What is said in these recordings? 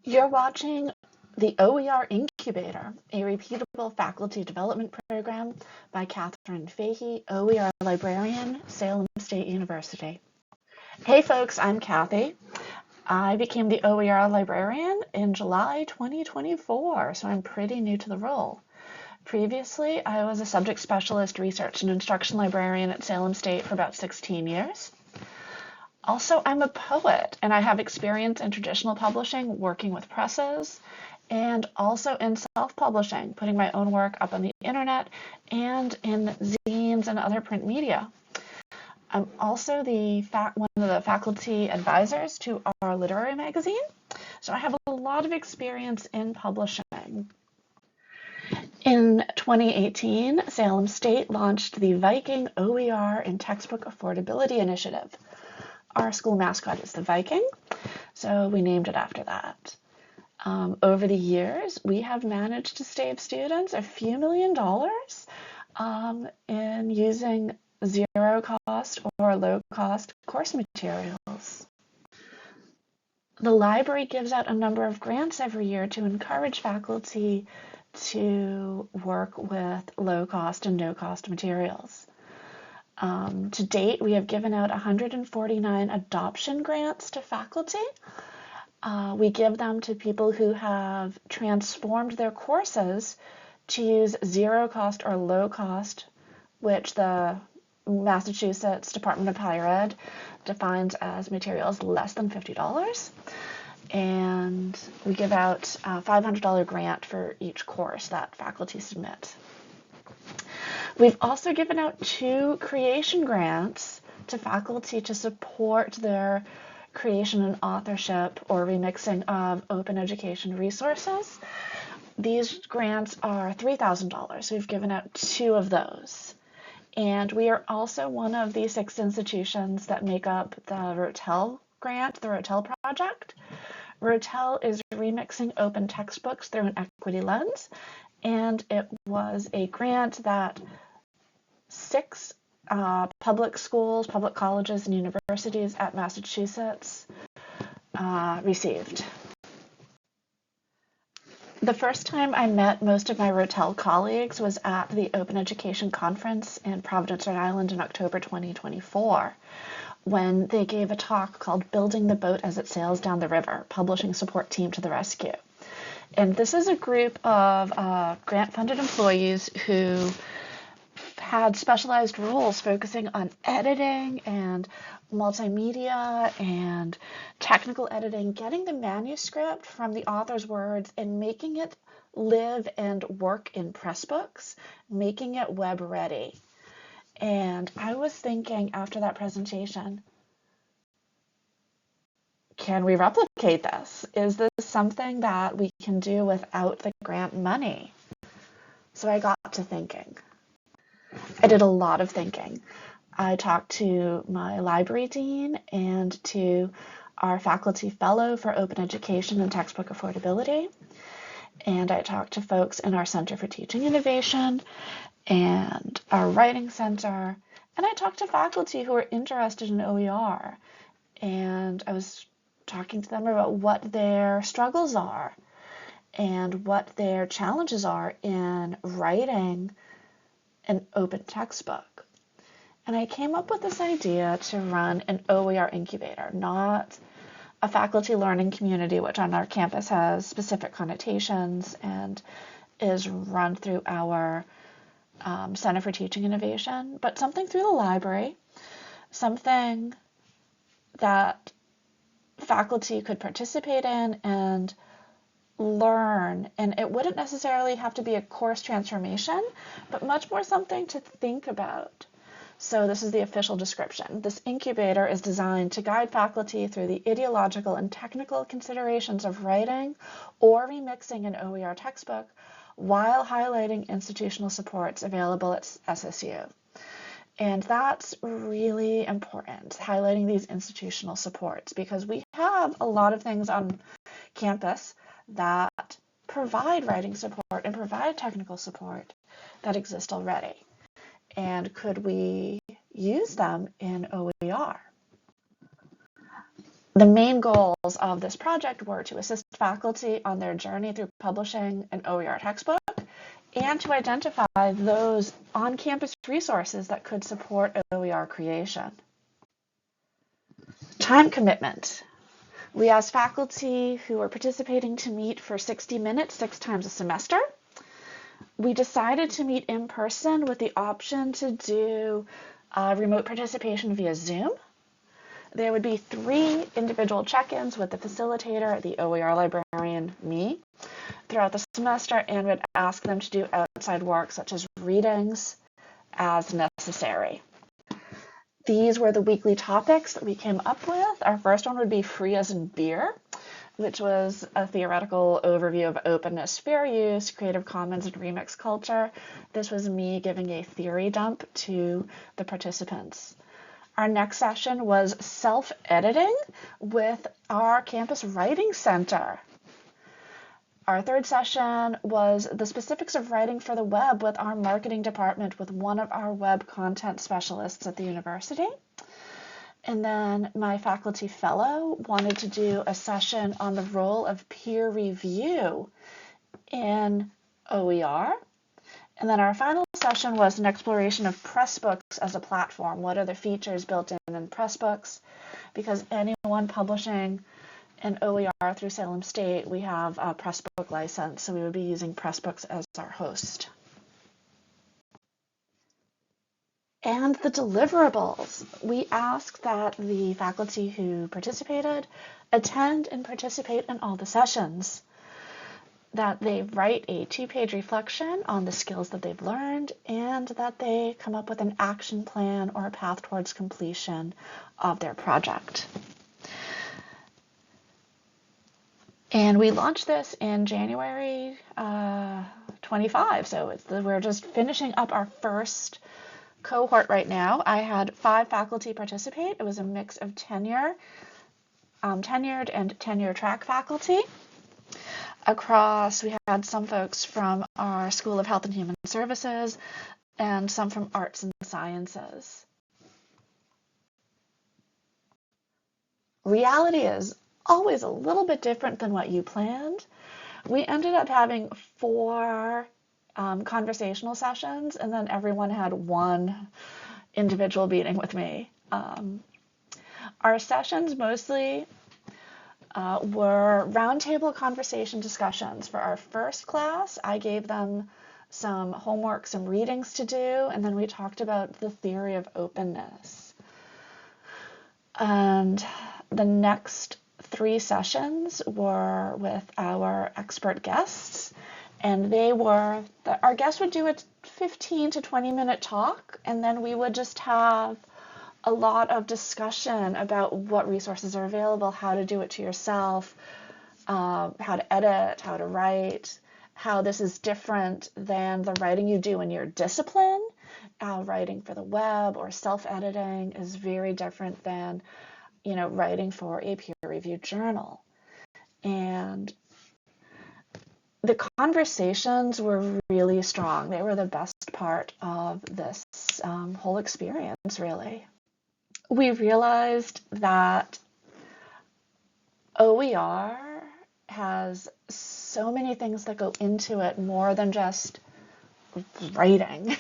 You're watching the OER Incubator, a repeatable faculty development program by Catherine Fahey, OER librarian, Salem State University. Hey folks, I'm Kathy. I became the OER librarian in July 2024, so I'm pretty new to the role. Previously, I was a subject specialist research and instruction librarian at Salem State for about 16 years. Also, I'm a poet, and I have experience in traditional publishing, working with presses, and also in self-publishing, putting my own work up on the internet and in zines and other print media. I'm also one of the faculty advisors to our literary magazine, so I have a lot of experience in publishing. In 2018, Salem State launched the Viking OER and Textbook Affordability Initiative. Our school mascot is the Viking, so we named it after that. Over the years, we have managed to save students a few $1 million in using zero-cost or low-cost course materials. The library gives out a number of grants every year to encourage faculty to work with low-cost and no-cost materials. To date, we have given out 149 adoption grants to faculty. We give them to people who have transformed their courses to use zero-cost or low-cost, which the Massachusetts Department of Higher Ed defines as materials less than $50. And we give out a $500 grant for each course that faculty submit. We've also given out 2 creation grants to faculty to support their creation and authorship or remixing of open education resources. These grants are $3,000. We've given out 2 of those. And we are also one of the 6 institutions that make up the Rotel grant, the Rotel project. Rotel is remixing open textbooks through an equity lens, and it was a grant that 6 public schools, public colleges, and universities at Massachusetts received. The first time I met most of my Rotel colleagues was at the Open Education Conference in Providence, Rhode Island in October 2024, when they gave a talk called Building the Boat as It Sails Down the River, Publishing Support Team to the Rescue. And this is a group of grant-funded employees who had specialized roles focusing on editing and multimedia and technical editing, getting the manuscript from the author's words and making it live and work in Pressbooks, making it web ready. And I was thinking after that presentation, can we replicate this? Is this something that we can do without the grant money? So I got to thinking. I did a lot of thinking. I talked to my library dean and to our faculty fellow for open education and textbook affordability. And I talked to folks in our Center for Teaching Innovation and our Writing Center. And I talked to faculty who are interested in OER. And I was talking to them about what their struggles are and what their challenges are in writing an open textbook. And I came up with this idea to run an OER incubator, not a faculty learning community, which on our campus has specific connotations and is run through our Center for Teaching Innovation, but something through the library, something that faculty could participate in and learn, and it wouldn't necessarily have to be a course transformation, but much more something to think about. So this is the official description. This incubator is designed to guide faculty through the ideological and technical considerations of writing or remixing an OER textbook while highlighting institutional supports available at SSU. And that's really important, highlighting these institutional supports, because we have a lot of things on campus that provide writing support and provide technical support that exist already. And could we use them in OER? The main goals of this project were to assist faculty on their journey through publishing an OER textbook and to identify those on-campus resources that could support OER creation. Time commitment. We asked faculty who were participating to meet for 60 minutes 6 times a semester. We decided to meet in person with the option to do remote participation via Zoom. There would be 3 individual check-ins with the facilitator, the OER librarian, me, throughout the semester, and would ask them to do outside work such as readings as necessary. These were the weekly topics that we came up with. Our first one would be free as in beer, which was a theoretical overview of openness, fair use, Creative Commons, and remix culture. This was me giving a theory dump to the participants. Our next session was self-editing with our campus writing center. Our third session was the specifics of writing for the web with our marketing department with one of our web content specialists at the university. And then my faculty fellow wanted to do a session on the role of peer review in OER. And then our final session was an exploration of Pressbooks as a platform. What are the features built in Pressbooks? Because anyone publishing an OER through Salem State, we have a Pressbook license, so we would be using Pressbooks as our host. And the deliverables. We asked that the faculty who participated attend and participate in all the sessions, that they write a 2-page reflection on the skills that they've learned, and that they come up with an action plan or a path towards completion of their project. And we launched this in January 25, so we're just finishing up our first cohort right now. I had 5 faculty participate. It was a mix of tenured and tenure track faculty. We had some folks from our School of Health and Human Services and some from Arts and Sciences. Reality is always a little bit different than what you planned. We ended up having 4 conversational sessions, and then everyone had 1 individual meeting with me. Our sessions mostly were roundtable conversation discussions. For our first class, I gave them some homework, some readings to do, and then we talked about the theory of openness. And the next 3 sessions were with our expert guests, and our guests would do a 15 to 20 minute talk, and then we would just have a lot of discussion about what resources are available, how to do it to yourself, how to edit, how to write, how this is different than the writing you do in your discipline. Writing for the web or self-editing is very different than, writing for a peer-reviewed journal. And the conversations were really strong. They were the best part of this whole experience, really. We realized that OER has so many things that go into it more than just writing.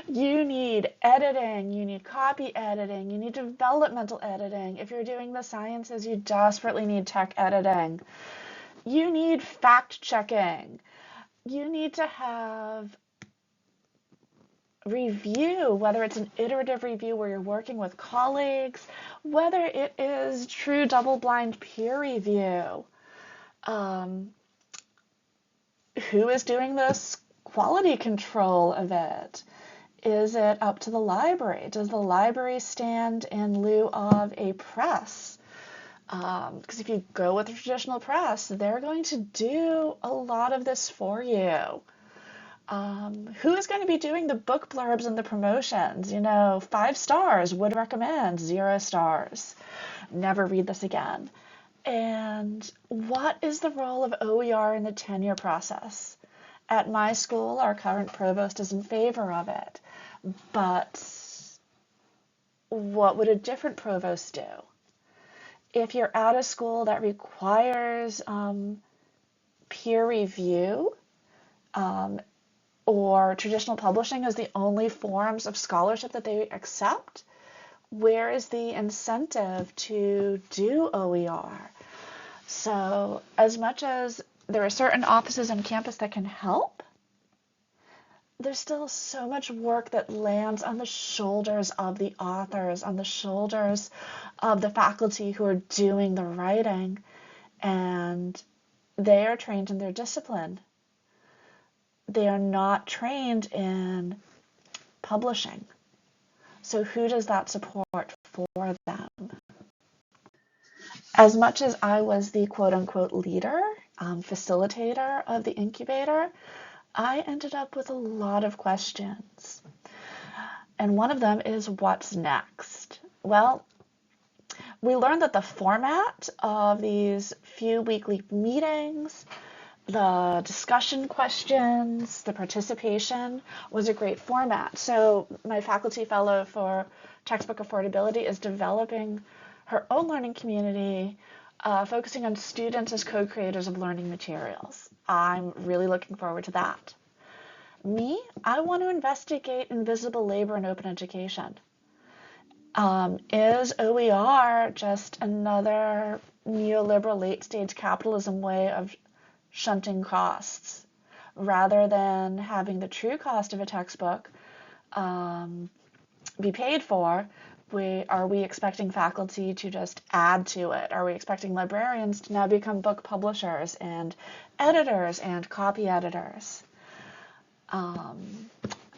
You need editing, you need copy editing, you need developmental editing. If you're doing the sciences, you desperately need tech editing. You need fact checking. You need to have review, whether it's an iterative review where you're working with colleagues, whether it is true double-blind peer review. Who is doing this quality control of it? Is it up to the library? Does the library stand in lieu of a press? Because if you go with a traditional press, they're going to do a lot of this for you. Who is going to be doing the book blurbs and the promotions? 5 stars, would recommend, 0 stars, never read this again. And what is the role of OER in the tenure process? At my school, our current provost is in favor of it. But what would a different provost do? If you're at a school that requires peer review, or traditional publishing is the only forms of scholarship that they accept, where is the incentive to do OER? So as much as there are certain offices on campus that can help, there's still so much work that lands on the shoulders of the authors, on the shoulders of the faculty who are doing the writing, and they are trained in their discipline. They are not trained in publishing. So who does that support for them? As much as I was the quote-unquote leader, facilitator of the incubator, I ended up with a lot of questions. And one of them is, what's next? Well, we learned that the format of these few weekly meetings, the discussion questions, the participation was a great format. So my faculty fellow for textbook affordability is developing her own learning community, focusing on students as co-creators of learning materials. I'm really looking forward to that. Me, I want to investigate invisible labor in open education. Is OER just another neoliberal late-stage capitalism way of shunting costs? Rather than having the true cost of a textbook be paid for, are we expecting faculty to just add to it? Are we expecting librarians to now become book publishers and editors and copy editors? I'm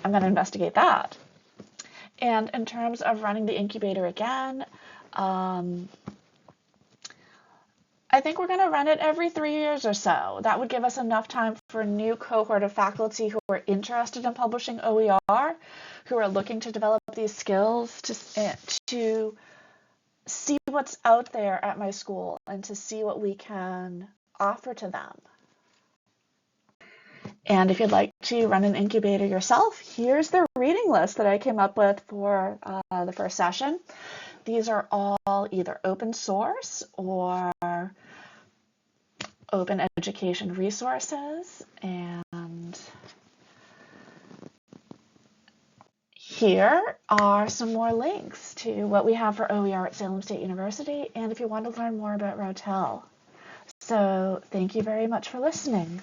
going to investigate that. And in terms of running the incubator again, I think we're going to run it every 3 years or so. That would give us enough time for a new cohort of faculty who are interested in publishing OER, who are looking to develop these skills to see what's out there at my school and to see what we can offer to them. And if you'd like to run an incubator yourself, here's the reading list that I came up with for the first session. These are all either open source or open education resources. And here are some more links to what we have for OER at Salem State University, and if you want to learn more about Rotel. So thank you very much for listening.